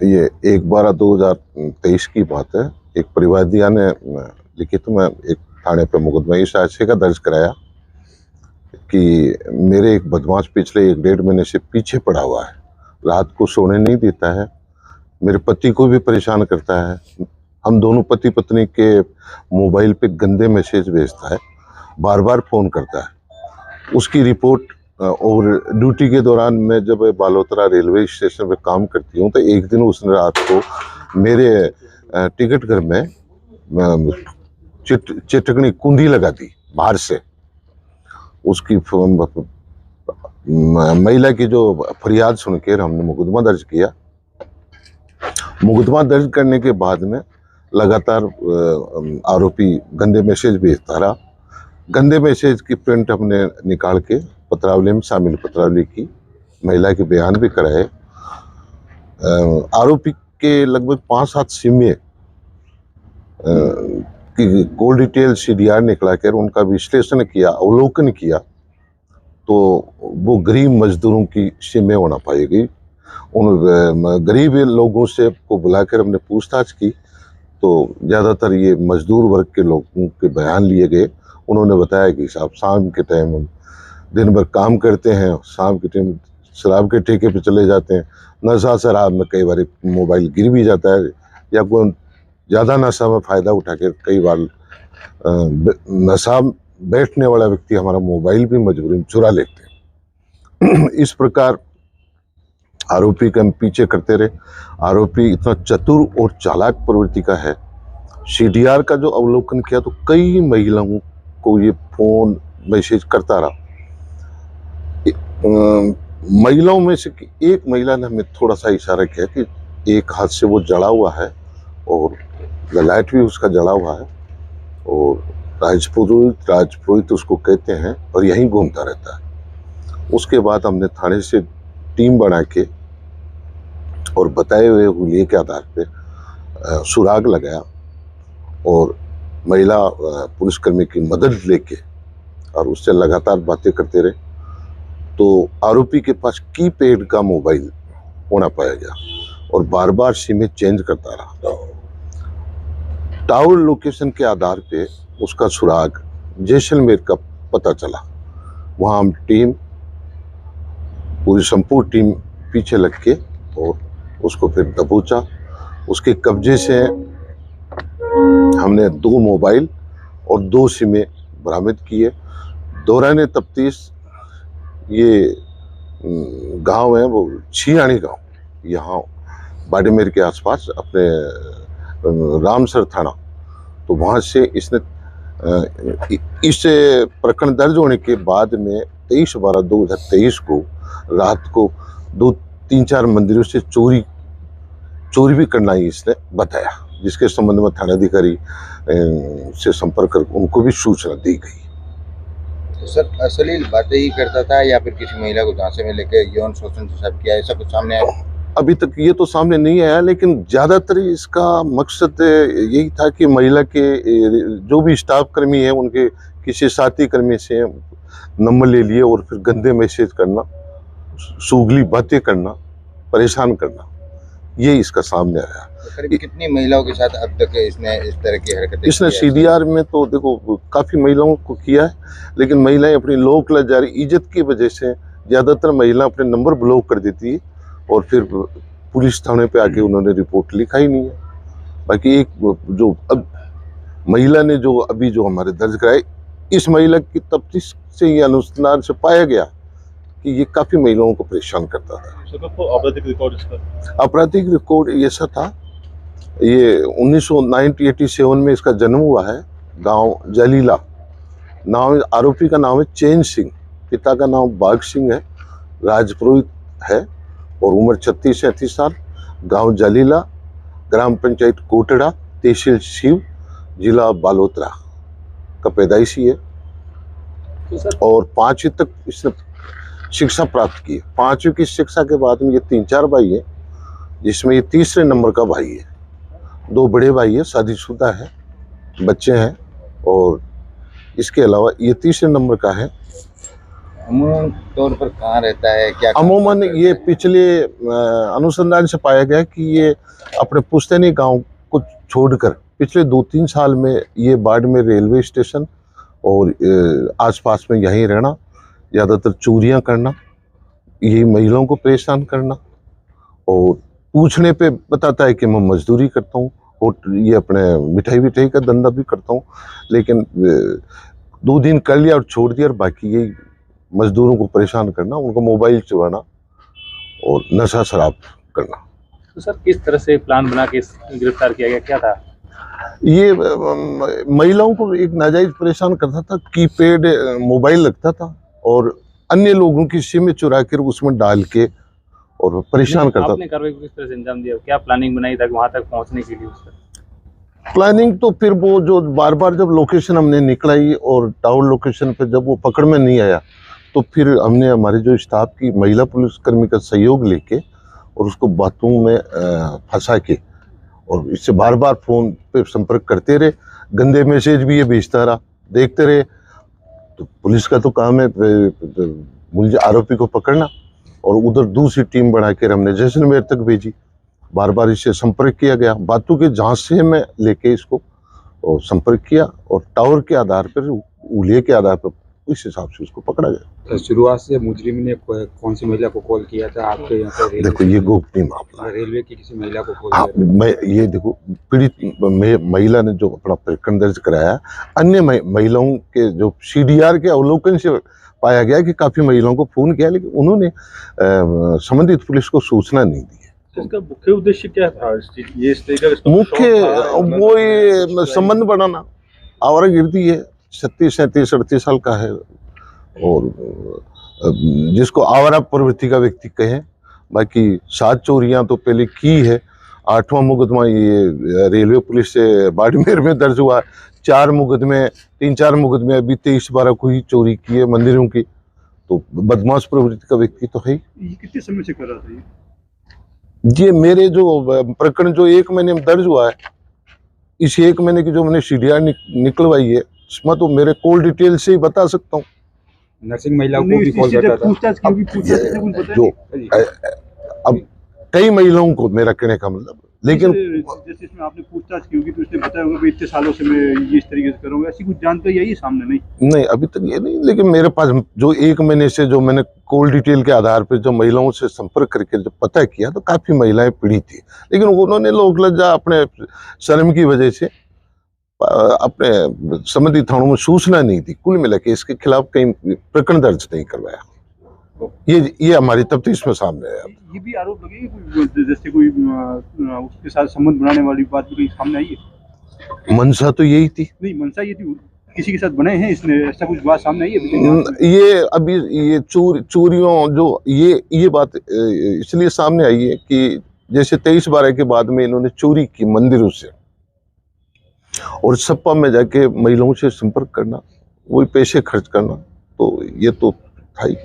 ये 1/12/2023 की बात है। एक परिवादिया ने लिखी, तो मैं एक थाने पे मुकदमा इस आशय का दर्ज कराया कि मेरे एक बदमाश पिछले 1 डेढ़ महीने से पीछे पड़ा हुआ है, रात को सोने नहीं देता है, मेरे पति को भी परेशान करता है। हम दोनों पति पत्नी के मोबाइल पे गंदे मैसेज भेजता है, बार बार फ़ोन करता है। उसकी रिपोर्ट और ड्यूटी के दौरान मैं जब बालोतरा रेलवे स्टेशन पे काम करती हूँ, तो एक दिन उसने रात को मेरे टिकट घर में चिटकनी कुंडी लगा दी बाहर से। उसकी महिला की जो फरियाद सुनकर हमने मुकदमा दर्ज किया। मुकदमा दर्ज करने के बाद में लगातार आरोपी गंदे मैसेज भेजता रहा। गंदे मैसेज की प्रिंट हमने निकाल के पत्रावली में शामिल पत्रावली की, महिला के बयान भी कराए। आरोपी के लगभग 5-7 सिमें की कॉल डिटेल CDR निकला कर उनका विश्लेषण किया, अवलोकन किया, तो वो गरीब मजदूरों की सिमें होना पाएगी। उन गरीब लोगों से को बुलाकर हमने पूछताछ की, तो ज़्यादातर ये मजदूर वर्ग के लोगों के बयान लिए गए। उन्होंने बताया कि साहब शाम के टाइम हम दिन भर काम करते हैं, शाम के टाइम शराब के ठेके पे चले जाते हैं, नशा शराब में कई बार मोबाइल गिर भी जाता है, या कोई ज़्यादा नशा में फ़ायदा उठा के कई बार नशा बैठने वाला व्यक्ति हमारा मोबाइल भी मजबूरी में चुरा लेते हैं। इस प्रकार आरोपी का हम पीछे करते रहे। आरोपी इतना चतुर और चालाक प्रवृत्ति का है। CDR का जो अवलोकन किया, तो कई महिलाओं को ये फोन मैसेज करता रहा। महिलाओं में से एक महिला ने हमें थोड़ा सा इशारा किया कि एक हाथ से वो जड़ा हुआ है और गलाट भी उसका जड़ा हुआ है, और राजपुरोहित उसको कहते हैं, और यहीं घूमता रहता है। उसके बाद हमने थाने से टीम बना के और बताए हुए हुलिये के आधार पे सुराग लगाया, और महिला पुलिसकर्मी की मदद लेके और उससे लगातार बातें करते रहे। तो आरोपी के पास कीपैड का मोबाइल होना पाया गया और बार बार सिमें चेंज करता रहा। टावर लोकेशन के आधार पे उसका सुराग जैसलमेर का पता चला। वहाँ हम पूरी संपूर्ण टीम पीछे लग के और उसको फिर दबोचा। उसके कब्जे से हमने 2 मोबाइल और 2 सिमें बरामद किए। दौरान तफ्तीश ये गांव है वो छियाणी गांव, यहाँ बाड़मेर के आसपास अपने रामसर थाना, तो वहाँ से इसने इस प्रकरण दर्ज होने के बाद में 23/12/2023 को रात को 2-3-4 मंदिरों से चोरी भी करना ही इसने बताया, जिसके संबंध में थानाधिकारी से संपर्क कर उनको भी सूचना दी गई। तो सर अश्लील बातें ही करता था या फिर किसी महिला को झांसे में लेकर यौन शोषण से सब किया, ऐसा कुछ सामने आया? अभी तक ये तो सामने नहीं आया, लेकिन ज़्यादातर इसका मकसद यही था कि महिला के जो भी स्टाफ कर्मी है उनके किसी साथी कर्मी से नंबर ले लिए और फिर गंदे मैसेज करना, सुगली बातें करना, परेशान करना, ये इसका सामने आया। तो करीब कितनी महिलाओं के साथ अब तक इसने इस तरह की हरकतें? इसने CDR में तो देखो काफ़ी महिलाओं को किया है, लेकिन महिलाएं अपनी लोक लज्जारी इज्जत की वजह से ज़्यादातर महिला अपने नंबर ब्लॉक कर देती है और फिर पुलिस थाने पे आके उन्होंने रिपोर्ट लिखा ही नहीं है। बाकी एक जो अब महिला ने जो अभी जो हमारे दर्ज कराए, इस महिला की तफ्तीश से ये अनुसंधान से पाया गया कि ये काफ़ी महिलाओं को परेशान करता था। आपराधिक रिकॉर्ड ऐसा था, ये 1987 में इसका जन्म हुआ है, गांव जलीला। नाम आरोपी का नाम है चैन सिंह, पिता का नाम बाघ सिंह है, राजपुरोहित है और उम्र 36 से 38 साल। गांव जलीला, ग्राम पंचायत कोटड़ा, तहसील शिव, जिला बालोतरा का पैदाइशी है और 5वीं तक इसने शिक्षा प्राप्त की। 5वीं की शिक्षा के बाद में ये 3-4 भाई है, जिसमें ये तीसरे नंबर का भाई है। 2 बड़े भाई है, शादीशुदा है, बच्चे हैं, और इसके अलावा ये तीसरे नंबर का है। अमूमन तौर पर कहाँ रहता है, क्या काम अमूमन करता ये है? पिछले अनुसंधान से पाया गया कि ये अपने पुश्तैनी गांव को छोड़कर पिछले 2-3 साल में ये बाड़मेर रेलवे स्टेशन और आसपास में यहीं रहना, ज़्यादातर चोरियां करना, यही महिलाओं को परेशान करना, और पूछने पे बताता है कि मैं मजदूरी करता हूँ और ये अपने मिठाई का धंधा भी करता हूँ, लेकिन 2 दिन कर लिया और छोड़ दिया, और बाकी यही मजदूरों को परेशान करना, उनको मोबाइल चुराना और नशा शराब करना। तो सर किस तरह से प्लान बना के गिरफ्तार किया गया, क्या था? ये महिलाओं को एक नाजायज परेशान करता था, कीपैड मोबाइल रखता था और अन्य लोगों की सिम चुरा कर उसमें डाल के और परेशान करता था। आपने कार्रवाई को किस तरह से अंजाम दिया, क्या प्लानिंग बनाई था वहां तक पहुंचने के लिए उसका? प्लानिंग तो फिर वो जो बार बार जब लोकेशन हमने निकलाई और टावर लोकेशन पे जब वो पकड़ में नहीं आया, तो फिर हमने हमारे जो स्टाफ की महिला पुलिसकर्मी का सहयोग लेके और उसको बाथरूम में फंसा के और इससे बार बार फोन पे संपर्क करते रहे, गंदे मैसेज भी ये भेजता रहा, देखते रहे। तो पुलिस का तो काम है मुझे आरोपी को पकड़ना, और उधर दूसरी टीम बनाकर हमने जैसलमेर तक भेजी। बार बार इससे संपर्क किया गया, बातों के झांसे में लेके इसको और संपर्क किया और टावर के आधार पर, उल्हे के आधार पर इस हिसाब से उसको पकड़ा गया। शुरुआत से मुजरिम ने कौन सी महिला को कॉल किया था आपके यहाँ पे? देखो ये गोपनीय मामला है। रेलवे की किसी महिला को कॉल हाँ, किया था? मैं ये देखो पीड़ित महिला ने जो अपना प्रकरण दर्ज कराया, अन्य महिलाओं के जो सीडीआर के अवलोकन से पाया गया कि काफी महिलाओं को फोन किया, लेकिन उन्होंने संबंधित पुलिस को सूचना नहीं दी। इसका मुख्य उद्देश्य क्या था? ये इस तरीके का मुख्य वो ये संबंध बढ़ाना, आवारागर्दी है, 36, 37, 38 साल का है और जिसको आवारा प्रवृत्ति का व्यक्ति कहें। बाकी 7 चोरियां तो पहले की है, 8वां मुकदमा ये रेलवे पुलिस से बाड़मेर में दर्ज हुआ। 4 मुकदमे 3-4 मुकदमे अभी 23-12 को ही चोरी की है मंदिरों की, तो बदमाश प्रवृत्ति का व्यक्ति तो है। ये कितने समय से कर रहा था ये मेरे जो प्रकरण जो 1 महीने में दर्ज हुआ है, इस 1 महीने की जो मैंने सीडीआर निकलवाई है, इसमें तो मेरे कॉल डिटेल से ही बता सकता हूँ। नर्सिंग महिला को भी कॉल करता था? जो अब कई महिलाओं को, मेरा कहने का मतलब, लेकिन जैसे इसमें आपने पूछताछ की होगी तो उसने बताया होगा कि इतने सालों से मैं ये इस तरीके से करूंगा, ऐसी कुछ जानकारी आई है सामने? नहीं अभी तक ये नहीं, लेकिन मेरे पास जो 1 महीने से जो मैंने कॉल डिटेल के आधार पर जो महिलाओं से संपर्क करके जब पता किया, तो काफी महिलाएं पीड़ित थी, लेकिन उन्होंने लोक लज्जा अपने शर्म की वजह से अपने संबंधित थानों में सूचना नहीं दी। कुल मिला के इसके खिलाफ कहीं प्रकरण दर्ज नहीं करवाया। ये हमारी तफ्तीश में सामने आया। ये भी आरोप लगे कि जैसे कोई उसके साथ संबंध बनाने वाली बात भी कहीं सामने आई है? मंशा तो यही थी। नहीं, मंशा ये थी किसी के साथ बने हैं इसने, ऐसा कुछ बात सामने आई है? ये अभी ये चोरियों जो ये बात इसलिए सामने आई है कि जैसे 23-12 के बाद में इन्होंने चोरी की मंदिरों से, और सप्पा में जाके महिलाओं से संपर्क करना, वही पैसे खर्च करना, तो ये तो था ही।